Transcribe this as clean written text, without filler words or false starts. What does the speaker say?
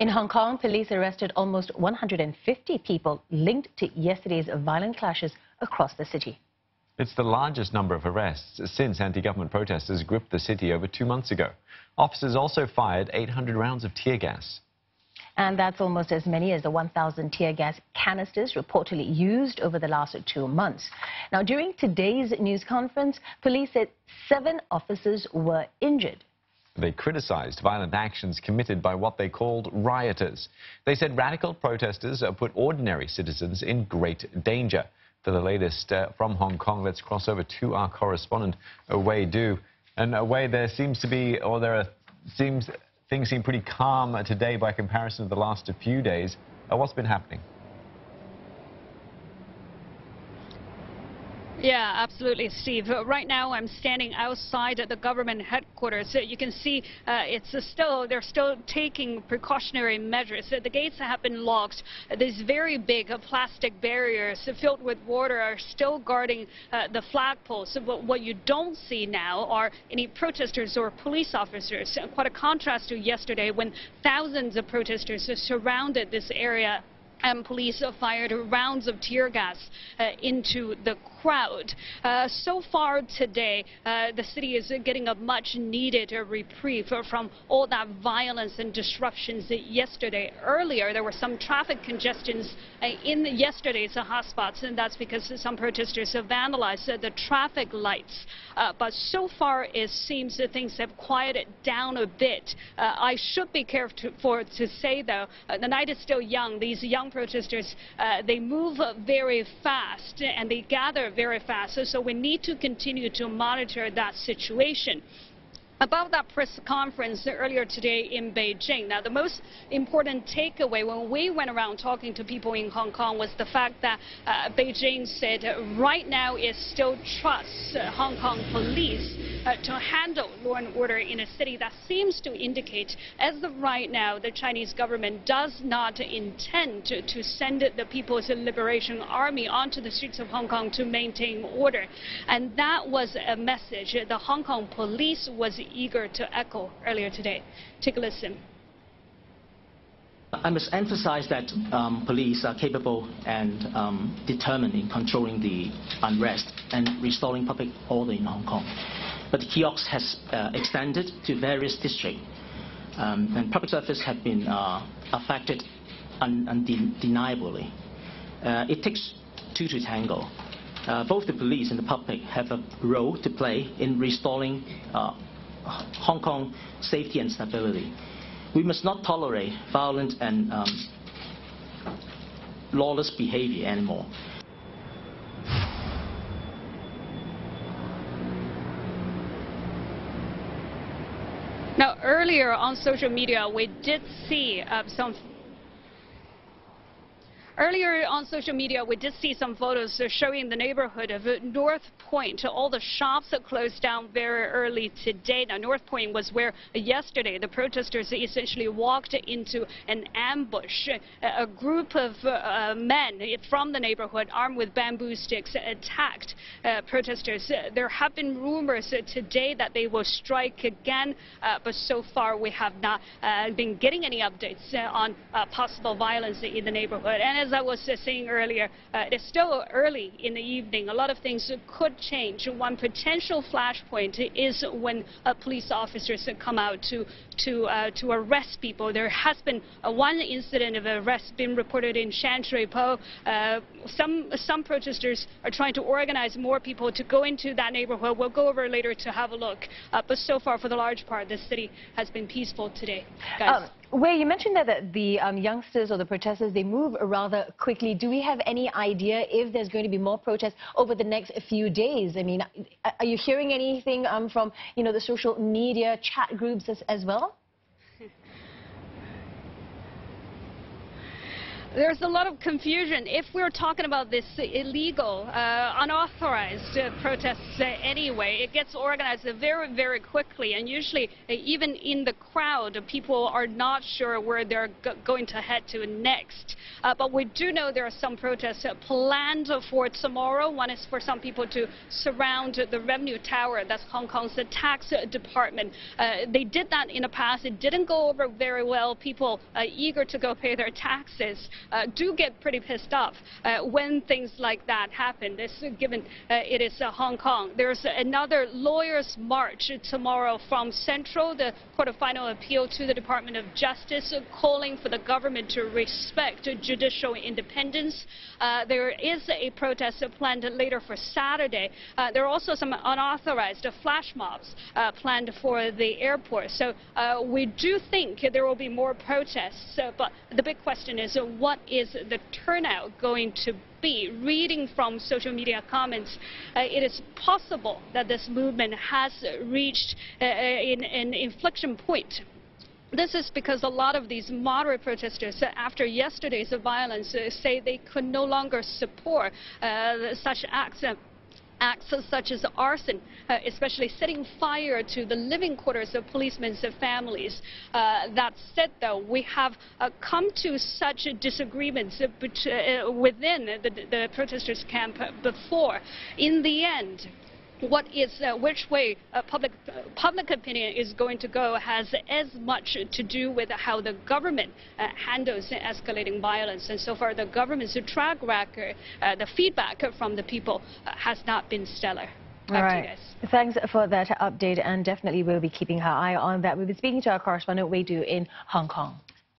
In Hong Kong, police arrested almost 150 people linked to yesterday's violent clashes across the city. It's the largest number of arrests since anti-government protesters gripped the city over 2 months ago. Officers also fired 800 rounds of tear gas. And that's almost as many as the 1,000 tear gas canisters reportedly used over the last 2 months. Now, during today's news conference, police said 7 officers were injured. They criticized violent actions committed by what they called rioters. They said radical protesters put ordinary citizens in great danger. For the latest from Hong Kong, let's cross over to our correspondent, Wei Du. And Wei, things seem pretty calm today by comparison to the last few days. What's been happening? Yeah, absolutely, Steve. Right now, I'm standing outside the government headquarters. You can see they're still taking precautionary measures. The gates have been locked. These very big plastic barriers filled with water are still guarding the flagpoles. But what you don't see now are any protesters or police officers. Quite a contrast to yesterday when thousands of protesters surrounded this area and police fired rounds of tear gas into the crowd. So far today, the city is getting a much-needed reprieve from all that violence and disruptions yesterday. Earlier, there were some traffic congestions in yesterday's hotspots, and that's because some protesters have vandalized the traffic lights. But so far, it seems that things have quieted down a bit. I should be careful to say, though, the night is still young. These young protesters, they move very fast and they gather very fast. So we need to continue to monitor that situation. About that press conference earlier today in Beijing, now the most important takeaway when we went around talking to people in Hong Kong was the fact that Beijing said right now it still trusts Hong Kong police to handle law and order in a city. That seems to indicate, as of right now, the Chinese government does not intend to send the People's Liberation Army onto the streets of Hong Kong to maintain order. And that was a message the Hong Kong police was eager to echo earlier today. Take a listen. I must emphasize that police are capable and determined in controlling the unrest and restoring public order in Hong Kong. But the kiosk has extended to various districts, and public service have been affected undeniably. It takes 2 to tango. Both the police and the public have a role to play in restoring Hong Kong safety and stability. We must not tolerate violent and lawless behavior anymore. Now, earlier on social media, we did see some photos showing the neighborhood of North Point. All the shops are closed down very early today. Now, North Point was where yesterday the protesters essentially walked into an ambush. A group of men from the neighborhood armed with bamboo sticks attacked protesters. There have been rumors today that they will strike again, but so far we have not been getting any updates on possible violence in the neighborhood. And as I was saying earlier, it's still early in the evening. A lot of things could change. One potential flashpoint is when police officers come out to arrest people. There has been one incident of arrest been reported in Shan Po. Some protesters are trying to organize more people to go into that neighborhood. We'll go over later to have a look. But so far, for the large part, the city has been peaceful today. Guys. Wei, you mentioned that the youngsters or the protesters, they move rather quickly. Do we have any idea if there's going to be more protests over the next few days? I mean, are you hearing anything from, the social media chat groups as well? There's a lot of confusion. If we're talking about this illegal, unauthorized protests anyway, it gets organized very, very quickly. And usually, even in the crowd, people are not sure where they're going to head to next. But we do know there are some protests planned for tomorrow. One is for some people to surround the Revenue Tower. That's Hong Kong's tax department. They did that in the past. It didn't go over very well. People eager to go pay their taxes do get pretty pissed off when things like that happen. Given it is Hong Kong. There's another lawyers' march tomorrow from Central, the Court of Final Appeal, to the Department of Justice, calling for the government to respect judicial independence. There is a protest planned later for Saturday. There are also some unauthorized flash mobs planned for the airport. So we do think there will be more protests. But the big question is, what is the turnout going to be? Reading from social media comments, it is possible that this movement has reached an inflection point. This is because a lot of these moderate protesters, after yesterday's violence, say they could no longer support such acts such as arson, especially setting fire to the living quarters of policemen's families. That said, though, we have come to such disagreements within the protesters' camp before. In the end, which way public opinion is going to go has as much to do with how the government handles escalating violence. And so far, the government's track record, the feedback from the people has not been stellar. Back to you guys. Thanks for that update, and definitely we'll be keeping our eye on that. We'll be speaking to our correspondent Wei Du in Hong Kong.